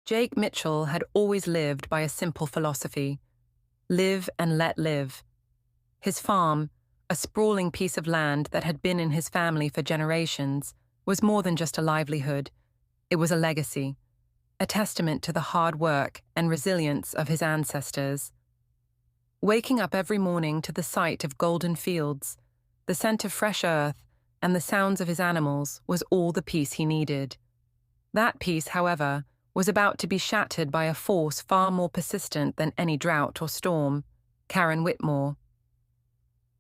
Jake Mitchell had always lived by a simple philosophy: live and let live. His farm, a sprawling piece of land that had been in his family for generations, was more than just a livelihood. It was a legacy, a testament to the hard work and resilience of his ancestors. Waking up every morning to the sight of golden fields, the scent of fresh earth, and the sounds of his animals was all the peace he needed. That peace, however, was about to be shattered by a force far more persistent than any drought or storm: Karen Whitmore.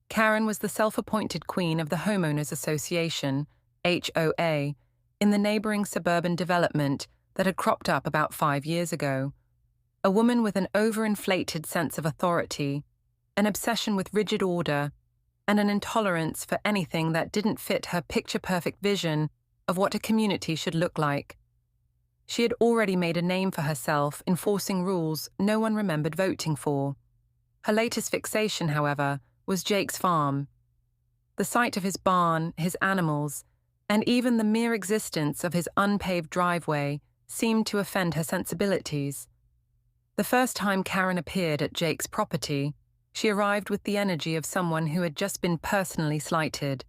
Karen was the self-appointed queen of the Homeowners Association, HOA, in the neighboring suburban development that had cropped up about 5 years ago. A woman with an overinflated sense of authority, an obsession with rigid order, and an intolerance for anything that didn't fit her picture-perfect vision of what a community should look like. She had already made a name for herself enforcing rules no one remembered voting for. Her latest fixation, however, was Jake's farm. The sight of his barn, his animals, and even the mere existence of his unpaved driveway seemed to offend her sensibilities. The first time Karen appeared at Jake's property, she arrived with the energy of someone who had just been personally slighted.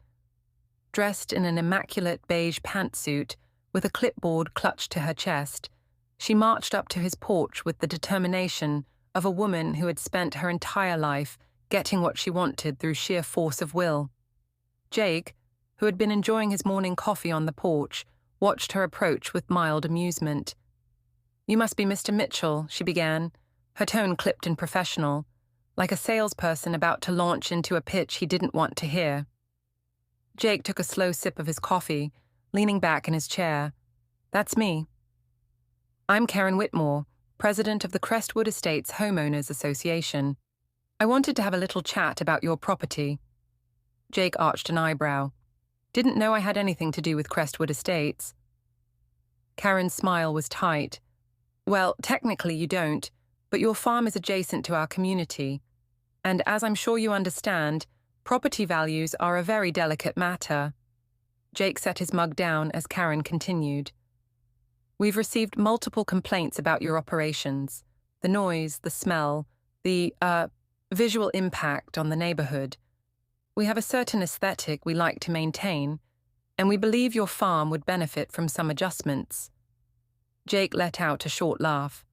Dressed in an immaculate beige pantsuit, with a clipboard clutched to her chest, she marched up to his porch with the determination of a woman who had spent her entire life getting what she wanted through sheer force of will. Jake, who had been enjoying his morning coffee on the porch, watched her approach with mild amusement. "You must be Mr. Mitchell," she began, her tone clipped and professional, like a salesperson about to launch into a pitch he didn't want to hear. Jake took a slow sip of his coffee, leaning back in his chair. "That's me. I'm Karen Whitmore, president of the Crestwood Estates Homeowners Association. I wanted to have a little chat about your property." Jake arched an eyebrow. "Didn't know I had anything to do with Crestwood Estates." Karen's smile was tight. "Well, technically you don't, but your farm is adjacent to our community. And as I'm sure you understand, property values are a very delicate matter." Jake set his mug down as Karen continued. "We've received multiple complaints about your operations, the noise, the smell, the, visual impact on the neighborhood. We have a certain aesthetic we like to maintain, and we believe your farm would benefit from some adjustments." Jake let out a short laugh.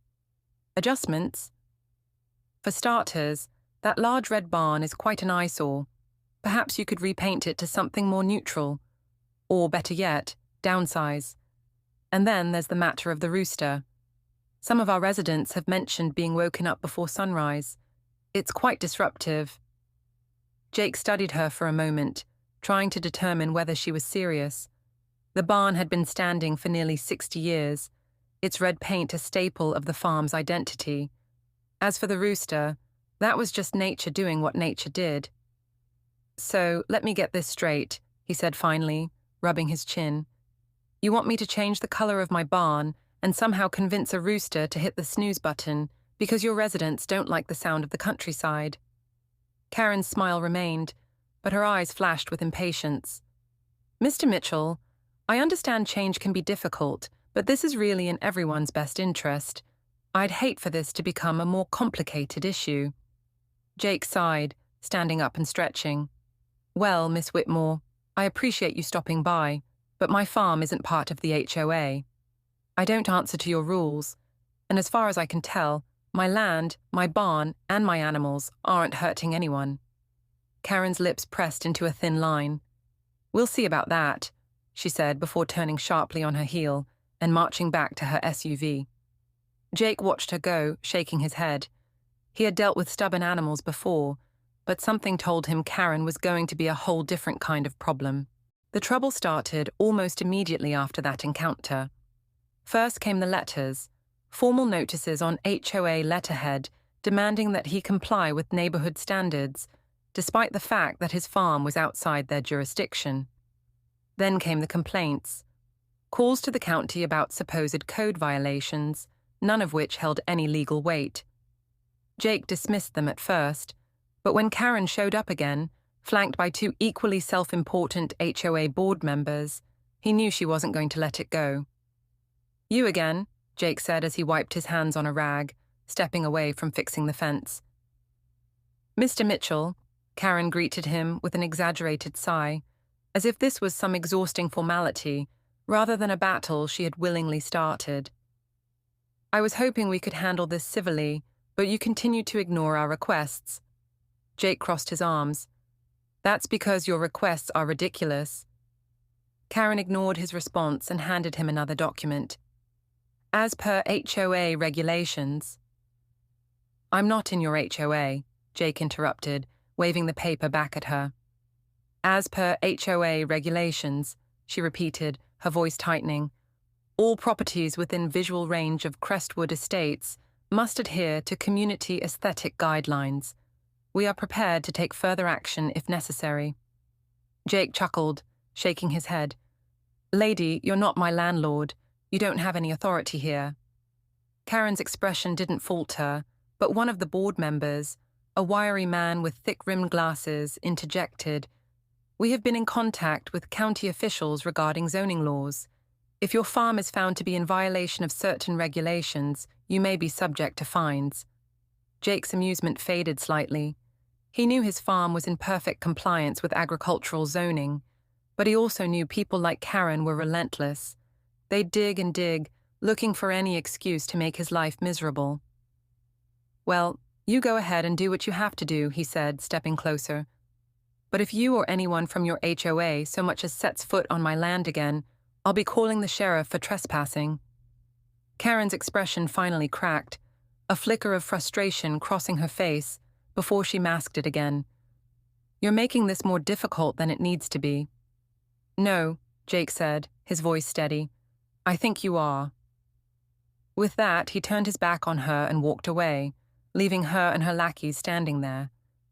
"Adjustments?" "For starters, that large red barn is quite an eyesore. Perhaps you could repaint it to something more neutral. Or, better yet, downsize. And then there's the matter of the rooster. Some of our residents have mentioned being woken up before sunrise. It's quite disruptive." Jake studied her for a moment, trying to determine whether she was serious. The barn had been standing for nearly 60 years, its red paint a staple of the farm's identity. As for the rooster, that was just nature doing what nature did. "So, let me get this straight," he said finally, rubbing his chin. "You want me to change the color of my barn and somehow convince a rooster to hit the snooze button because your residents don't like the sound of the countryside?" Karen's smile remained, but her eyes flashed with impatience. "Mr. Mitchell, I understand change can be difficult, but this is really in everyone's best interest. I'd hate for this to become a more complicated issue." Jake sighed, standing up and stretching. "Well, Miss Whitmore, I appreciate you stopping by, but my farm isn't part of the HOA. I don't answer to your rules, and as far as I can tell, my land, my barn, and my animals aren't hurting anyone." Karen's lips pressed into a thin line. "We'll see about that," she said before turning sharply on her heel and marching back to her SUV. Jake watched her go, shaking his head. He had dealt with stubborn animals before, but something told him Karen was going to be a whole different kind of problem. The trouble started almost immediately after that encounter. First came the letters, formal notices on HOA letterhead demanding that he comply with neighborhood standards, despite the fact that his farm was outside their jurisdiction. Then came the complaints, calls to the county about supposed code violations, none of which held any legal weight. Jake dismissed them at first, but when Karen showed up again, flanked by 2 equally self-important HOA board members, he knew she wasn't going to let it go. "You again," Jake said as he wiped his hands on a rag, stepping away from fixing the fence. Mr. Mitchell, Karen greeted him with an exaggerated sigh, as if this was some exhausting formality rather than a battle she had willingly started. I was hoping we could handle this civilly, but you continue to ignore our requests. Jake crossed his arms. That's because your requests are ridiculous. Karen ignored his response and handed him another document. As per HOA regulations. I'm not in your HOA, Jake interrupted, waving the paper back at her. As per HOA regulations, she repeated, her voice tightening, all properties within visual range of Crestwood estates must adhere to community aesthetic guidelines. We are prepared to take further action if necessary. Jake chuckled, shaking his head. Lady, you're not my landlord. You don't have any authority here. Karen's expression didn't falter, but one of the board members, a wiry man with thick-rimmed glasses, interjected, We have been in contact with county officials regarding zoning laws. If your farm is found to be in violation of certain regulations, you may be subject to fines. Jake's amusement faded slightly. He knew his farm was in perfect compliance with agricultural zoning, but he also knew people like Karen were relentless. They'd dig and dig, looking for any excuse to make his life miserable. Well, you go ahead and do what you have to do, he said, stepping closer. But if you or anyone from your HOA so much as sets foot on my land again, I'll be calling the sheriff for trespassing. Karen's expression finally cracked, a flicker of frustration crossing her face before she masked it again. You're making this more difficult than it needs to be. No, Jake said, his voice steady. I think you are. With that, he turned his back on her and walked away, leaving her and her lackeys standing there.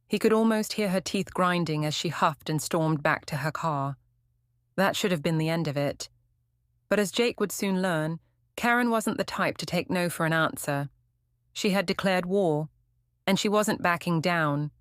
He could almost hear her teeth grinding as she huffed and stormed back to her car. That should have been the end of it. But as Jake would soon learn, Karen wasn't the type to take no for an answer. She had declared war, and she wasn't backing down,